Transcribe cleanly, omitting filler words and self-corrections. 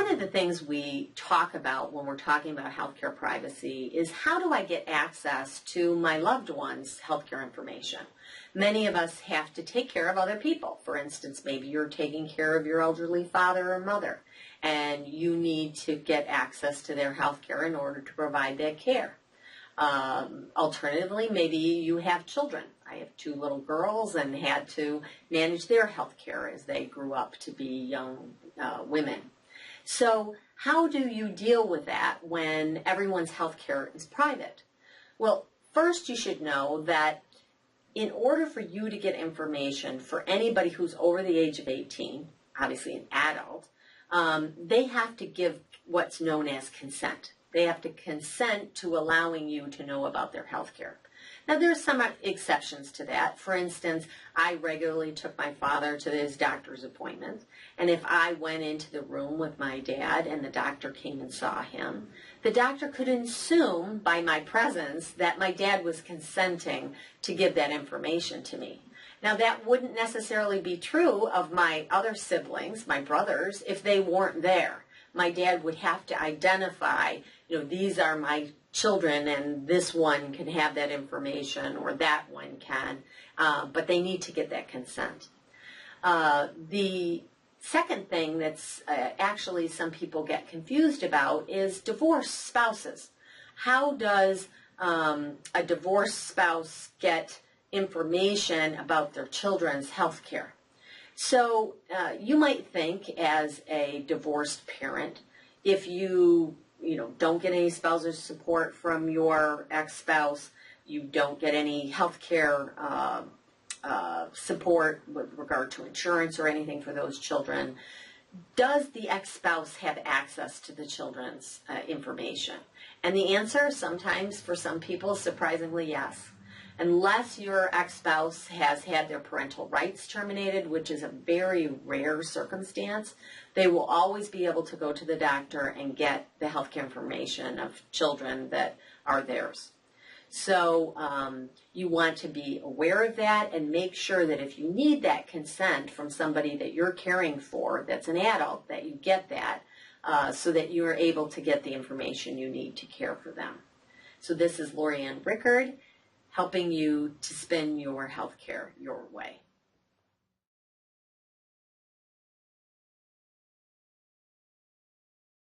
one of the things we talk about when we're talking about healthcare privacy is how do I get access to my loved one's healthcare information? Many of us have to take care of other people. For instance, maybe you're taking care of your elderly father or mother, and you need to get access to their healthcare in order to provide that care. Alternatively, maybe you have children. I have 2 little girls and had to manage their health care as they grew up to be young women. So how do you deal with that when everyone's health care is private? Well, first you should know that in order for you to get information for anybody who's over the age of 18, obviously an adult, they have to give what's known as consent. They have to consent to allowing you to know about their health care. Now, there's some exceptions to that. For instance, I regularly took my father to his doctor's appointments, and if I went into the room with my dad and the doctor came and saw him, the doctor could assume by my presence that my dad was consenting to give that information to me. Now, that wouldn't necessarily be true of my other siblings, my brothers, if they weren't there. My dad would have to identify, these are my children and this one can have that information or that one can, but they need to get that consent. The second thing that's actually some people get confused about is divorced spouses. How does a divorced spouse get information about their children's health care? So you might think as a divorced parent, if you don't get any spousal support from your ex-spouse, you don't get any health care support with regard to insurance or anything for those children, does the ex-spouse have access to the children's information? And the answer sometimes for some people is surprisingly yes. Unless your ex-spouse has had their parental rights terminated, which is a very rare circumstance, they will always be able to go to the doctor and get the healthcare information of children that are theirs. So you want to be aware of that and make sure that if you need that consent from somebody that you're caring for, that's an adult, that you get that so that you're able to get the information you need to care for them. So this is Lori Ann Rickard, helping you to spin your healthcare your way.